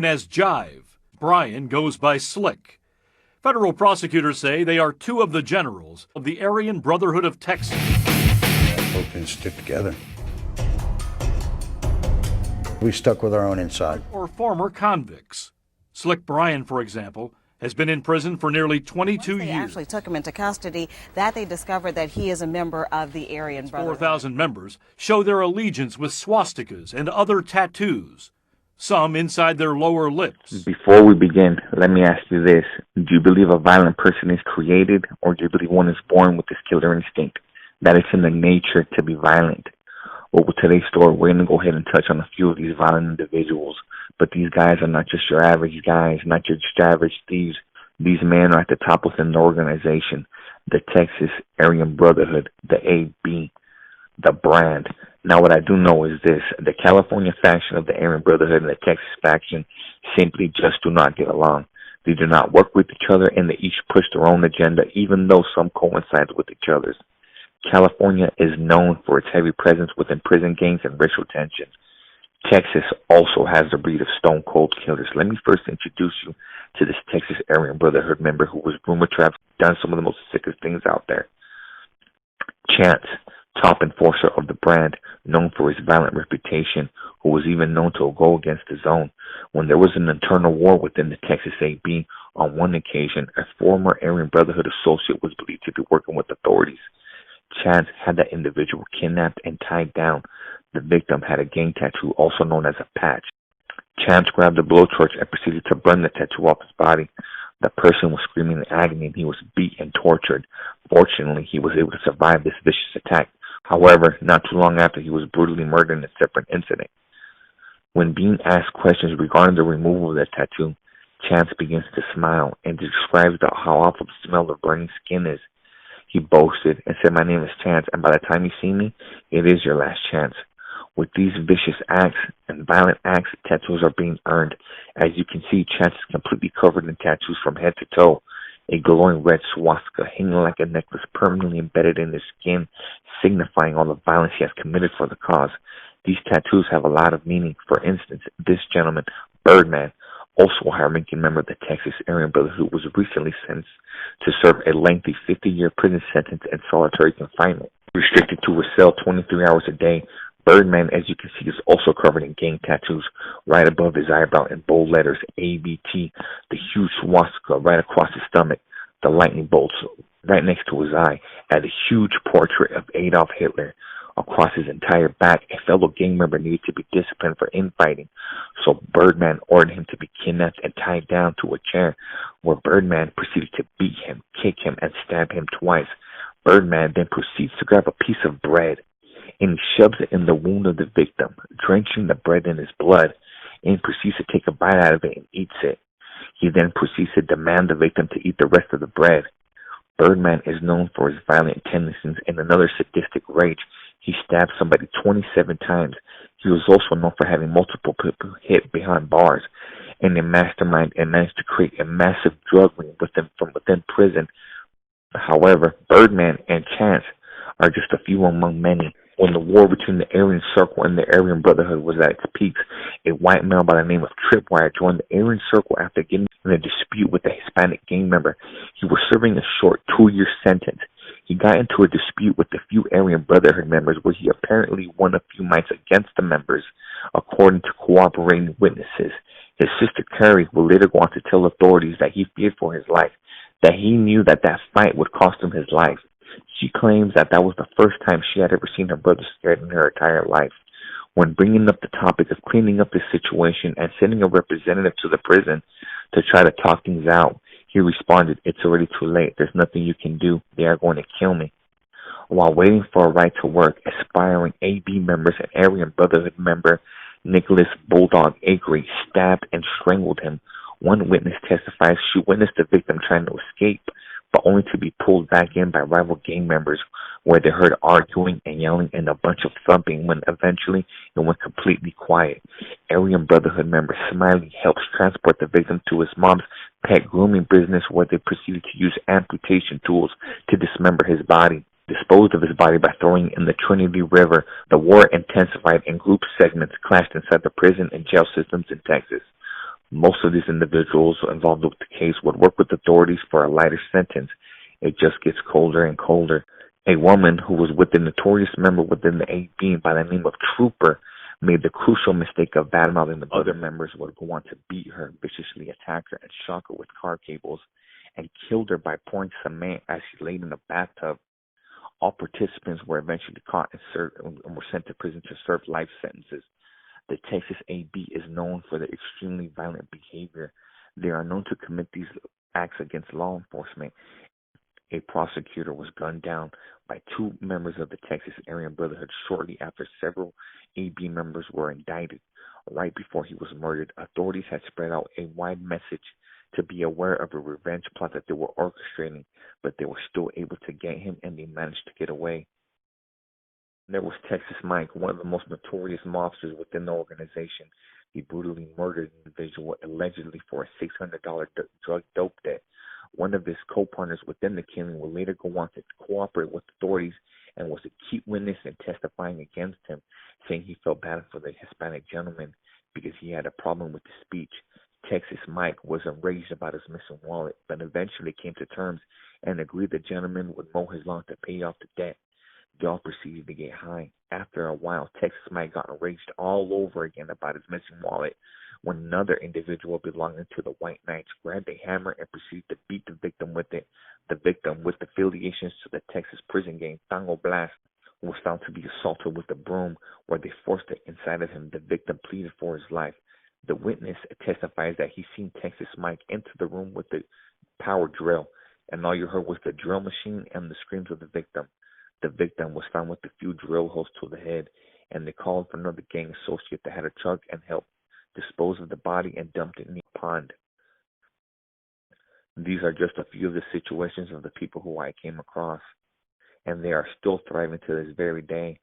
known as Jive. Brian goes by Slick. Federal prosecutors say they are two of the generals of the Aryan Brotherhood of Texas. We can stick together. We stuck with our own inside. Or former convicts. Slick Brian, for example, has been in prison for nearly 22 years. They actually took him into custody. That they discovered that he is a member of the Aryan Brotherhood. 4,000 members show their allegiance with swastikas and other tattoos, some inside their lower lips. Before we begin, let me ask you this. Do you believe a violent person is created, or do you believe one is born with this killer instinct, that it's in their nature to be violent? Well, with today's story, we're going to go ahead and touch on a few of these violent individuals. But these guys are not just your average guys, not just your average thieves. These men are at the top within the organization, the Texas Aryan Brotherhood, the AB, the brand. Now, what I do know is this. The California faction of the Aryan Brotherhood and the Texas faction simply just do not get along. They do not work with each other, and they each push their own agenda, even though some coincide with each other's. California is known for its heavy presence within prison gangs and racial tensions. Texas also has a breed of stone-cold killers. Let me first introduce you to this Texas Aryan Brotherhood member who was rumored to have done some of the most sickest things out there. Chance, top enforcer of the brand, known for his violent reputation, who was even known to go against his own. When there was an internal war within the Texas AB, on one occasion, a former Aryan Brotherhood associate was believed to be working with authorities. Chance had that individual kidnapped and tied down. The victim had a gang tattoo, also known as a patch. Chance grabbed a blowtorch and proceeded to burn the tattoo off his body. The person was screaming in agony and he was beat and tortured. Fortunately, he was able to survive this vicious attack. However, not too long after, he was brutally murdered in a separate incident. When being asked questions regarding the removal of the tattoo, Chance begins to smile and describes how awful the smell of burning skin is. He boasted and said, "My name is Chance, and by the time you see me, it is your last chance." With these vicious acts and violent acts, tattoos are being earned. As you can see, Chance is completely covered in tattoos from head to toe. A glowing red swastika hanging like a necklace permanently embedded in his skin, signifying all the violence he has committed for the cause. These tattoos have a lot of meaning. For instance, this gentleman, Birdman, also a high-ranking member of the Texas Aryan Brotherhood, was recently sentenced to serve a lengthy 50-year prison sentence in solitary confinement, restricted to a cell 23 hours a day. Birdman, as you can see, is also covered in gang tattoos right above his eyebrow in bold letters, ABT, the huge swastika right across his stomach, the lightning bolts right next to his eye, and a huge portrait of Adolf Hitler across his entire back. A fellow gang member needed to be disciplined for infighting, so Birdman ordered him to be kidnapped and tied down to a chair, where Birdman proceeded to beat him, kick him, and stab him twice. Birdman then proceeds to grab a piece of bread, and he shoves it in the wound of the victim, drenching the bread in his blood, and proceeds to take a bite out of it and eats it. He then proceeds to demand the victim to eat the rest of the bread. Birdman is known for his violent tendencies and another sadistic rage. He stabbed somebody 27 times. He was also known for having multiple people hit behind bars, and a mastermind and managed to create a massive drug ring from within prison. However, Birdman and Chance are just a few among many. When the war between the Aryan Circle and the Aryan Brotherhood was at its peaks, a white male by the name of Tripwire joined the Aryan Circle after getting in a dispute with a Hispanic gang member. He was serving a short 2-year sentence. He got into a dispute with a few Aryan Brotherhood members where he apparently won a few fights against the members, according to cooperating witnesses. His sister Carrie would later go on to tell authorities that he feared for his life, that he knew that fight would cost him his life. She claims that was the first time she had ever seen her brother scared in her entire life. When bringing up the topic of cleaning up the situation and sending a representative to the prison to try to talk things out, he responded, "It's already too late. There's nothing you can do. They are going to kill me." While waiting for a right to work, aspiring AB members and Aryan Brotherhood member Nicholas Bulldog Acree stabbed and strangled him. One witness testifies she witnessed the victim trying to escape, but only to be pulled back in by rival gang members, where they heard arguing and yelling and a bunch of thumping when eventually it went completely quiet. Aryan Brotherhood member Smiley helps transport the victim to his mom's pet grooming business, where they proceeded to use amputation tools to dismember his body. Disposed of his body by throwing it in the Trinity River. The war intensified and group segments clashed inside the prison and jail systems in Texas. Most of these individuals involved with the case would work with authorities for a lighter sentence. It just gets colder and colder. A woman who was with the notorious member within the AB by the name of Trooper made the crucial mistake of badmouthing the other members would go on to beat her, viciously attack her, and shock her with car cables, and killed her by pouring cement as she laid in a bathtub. All participants were eventually caught and were sent to prison to serve life sentences. The Texas AB is known for their extremely violent behavior. They are known to commit these acts against law enforcement. A prosecutor was gunned down by 2 members of the Texas Aryan Brotherhood shortly after several AB members were indicted. Right before he was murdered, authorities had spread out a wide message to be aware of a revenge plot that they were orchestrating, but they were still able to get him, and they managed to get away. There was Texas Mike, one of the most notorious mobsters within the organization. He brutally murdered an individual allegedly for a $600 drug dope debt. One of his co-partners within the killing would later go on to cooperate with authorities and was a key witness in testifying against him, saying he felt bad for the Hispanic gentleman because he had a problem with his speech. Texas Mike was enraged about his missing wallet, but eventually came to terms and agreed the gentleman would mow his lawn to pay off the debt. They all proceeded to get high. After a while, Texas Mike got enraged all over again about his missing wallet when another individual belonging to the White Knights grabbed a hammer and proceeded to beat the victim with it. The victim, with affiliations to the Texas prison gang Tango Blast, was found to be assaulted with a broom where they forced it inside of him. The victim pleaded for his life. The witness testifies that he seen Texas Mike enter the room with the power drill, and all you heard was the drill machine and the screams of the victim. The victim was found with a few drill holes to the head, and they called for another gang associate that had a truck and helped dispose of the body and dumped it in the pond. These are just a few of the situations of the people who I came across, and they are still thriving to this very day.